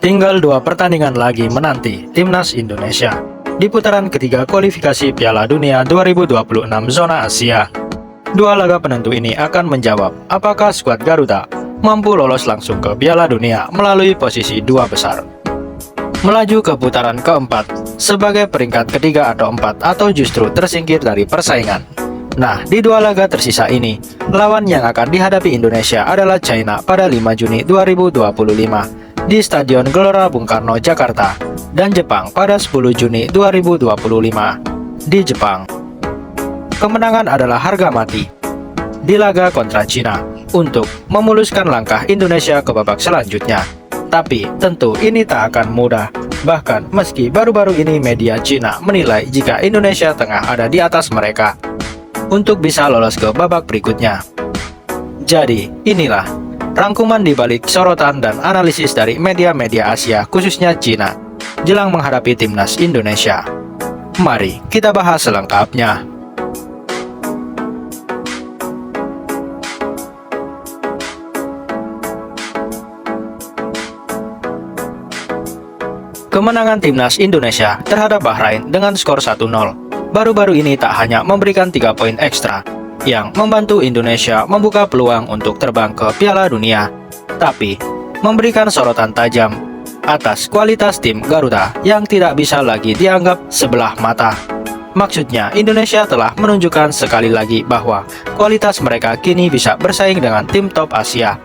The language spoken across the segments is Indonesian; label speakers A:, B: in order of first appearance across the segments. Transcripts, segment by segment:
A: Tinggal 2 pertandingan lagi menanti Timnas Indonesia di putaran ketiga kualifikasi Piala Dunia 2026 zona Asia. 2 laga penentu ini akan menjawab apakah skuad Garuda mampu lolos langsung ke Piala Dunia melalui posisi 2 besar, melaju ke putaran keempat sebagai peringkat ketiga atau 4, atau justru tersingkir dari persaingan. Nah, di 2 laga tersisa ini, lawan yang akan dihadapi Indonesia adalah China pada 5 Juni 2025 di Stadion Gelora Bung Karno, Jakarta, dan Jepang pada 10 Juni 2025 di Jepang. Kemenangan adalah harga mati di laga kontra Cina untuk memuluskan langkah Indonesia ke babak selanjutnya. Tapi tentu ini tak akan mudah. Bahkan meski baru-baru ini media Cina menilai jika Indonesia tengah ada di atas mereka untuk bisa lolos ke babak berikutnya. Jadi inilah rangkuman di balik sorotan dan analisis dari media-media Asia, khususnya Cina, jelang menghadapi Timnas Indonesia. Mari kita bahas selengkapnya. Kemenangan Timnas Indonesia terhadap Bahrain dengan skor 1-0 baru-baru ini tak hanya memberikan 3 poin ekstra yang membantu Indonesia membuka peluang untuk terbang ke Piala Dunia, tapi memberikan sorotan tajam atas kualitas tim Garuda yang tidak bisa lagi dianggap sebelah mata. Maksudnya, Indonesia telah menunjukkan sekali lagi bahwa kualitas mereka kini bisa bersaing dengan tim top Asia.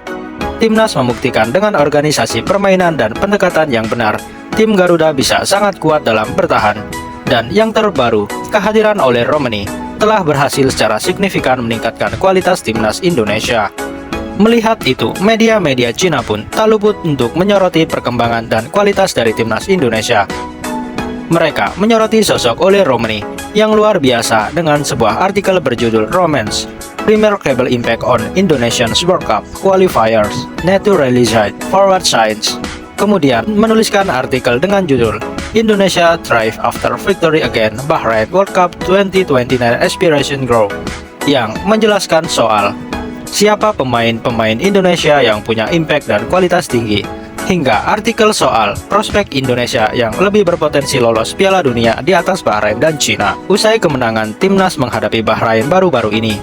A: Timnas membuktikan dengan organisasi permainan dan pendekatan yang benar, tim Garuda bisa sangat kuat dalam bertahan. Dan yang terbaru, kehadiran Ole Romeni telah berhasil secara signifikan meningkatkan kualitas Timnas Indonesia. Melihat itu, media-media Cina pun tak luput untuk menyoroti perkembangan dan kualitas dari Timnas Indonesia. Mereka menyoroti sosok Ole Romeni yang luar biasa dengan sebuah artikel berjudul Romance Remarkable Impact on Indonesian World Cup Qualifiers Naturalized Forward Science. Kemudian menuliskan artikel dengan judul Indonesia Thrive After Victory Against Bahrain World Cup 2029 Aspiration Grow, yang menjelaskan soal siapa pemain-pemain Indonesia yang punya impact dan kualitas tinggi, hingga artikel soal prospek Indonesia yang lebih berpotensi lolos Piala Dunia di atas Bahrain dan Cina usai kemenangan Timnas menghadapi Bahrain baru-baru ini.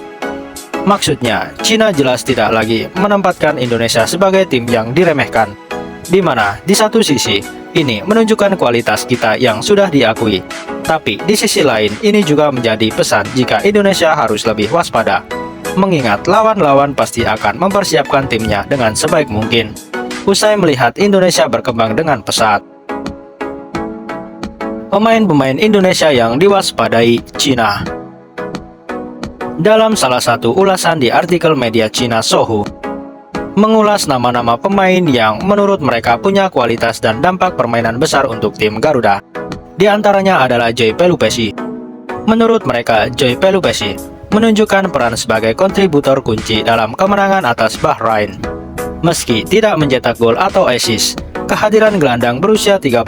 A: Maksudnya, Cina jelas tidak lagi menempatkan Indonesia sebagai tim yang diremehkan, di mana di satu sisi ini menunjukkan kualitas kita yang sudah diakui, tapi di sisi lain ini juga menjadi pesan jika Indonesia harus lebih waspada, mengingat lawan-lawan pasti akan mempersiapkan timnya dengan sebaik mungkin usai melihat Indonesia berkembang dengan pesat. Pemain-pemain Indonesia yang diwaspadai Cina. Dalam salah satu ulasan di artikel media Cina Sohu, mengulas nama-nama pemain yang menurut mereka punya kualitas dan dampak permainan besar untuk tim Garuda. Di antaranya adalah Joy Pelupesi. Menurut mereka, Joy Pelupesi menunjukkan peran sebagai kontributor kunci dalam kemenangan atas Bahrain. Meski tidak mencetak gol atau assist, kehadiran gelandang berusia 31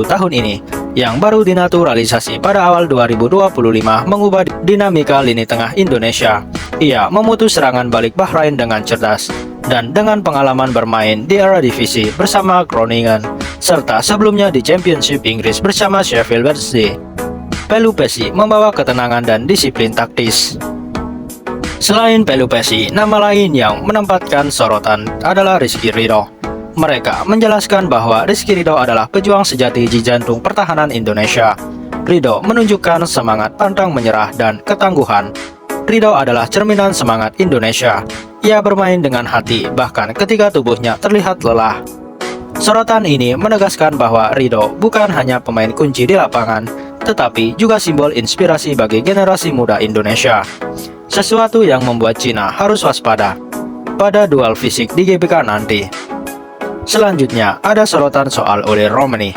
A: tahun ini yang baru dinaturalisasi pada awal 2025 mengubah dinamika lini tengah Indonesia. Ia memutus serangan balik Bahrain dengan cerdas dan dengan pengalaman bermain di Eredivisie bersama Groningen, serta sebelumnya di Championship Inggris bersama Sheffield Wednesday. Pelupesi membawa ketenangan dan disiplin taktis. Selain Pelupesi, nama lain yang menempatkan sorotan adalah Rizky Ridho. Mereka menjelaskan bahwa Rizky Ridho adalah pejuang sejati di jantung pertahanan Indonesia. Ridho menunjukkan semangat pantang menyerah dan ketangguhan. Ridho adalah cerminan semangat Indonesia. Ia bermain dengan hati bahkan ketika tubuhnya terlihat lelah. Sorotan ini menegaskan bahwa Ridho bukan hanya pemain kunci di lapangan, tetapi juga simbol inspirasi bagi generasi muda Indonesia. Sesuatu yang membuat Cina harus waspada pada duel fisik di GBK nanti. Selanjutnya ada sorotan soal Ole Romeni.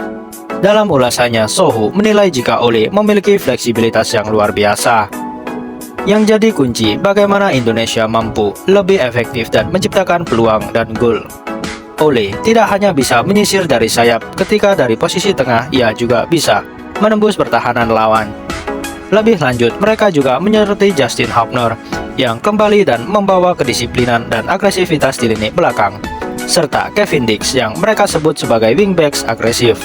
A: Dalam ulasannya, Sohu menilai jika Ole memiliki fleksibilitas yang luar biasa, yang jadi kunci bagaimana Indonesia mampu lebih efektif dan menciptakan peluang dan gol. Ole tidak hanya bisa menyisir dari sayap, ketika dari posisi tengah ia juga bisa menembus pertahanan lawan. Lebih lanjut, mereka juga menyoroti Justin Hubner yang kembali dan membawa kedisiplinan dan agresivitas di lini belakang. serta Kevin Dix yang mereka sebut sebagai wingbacks agresif.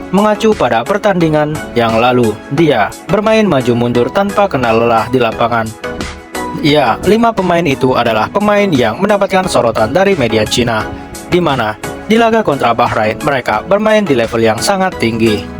A: Mengacu pada pertandingan yang lalu, dia bermain maju mundur tanpa kenal lelah di lapangan. Ya, 5 pemain itu adalah pemain yang mendapatkan sorotan dari media Cina, di mana di laga kontra Bahrain mereka bermain di level yang sangat tinggi.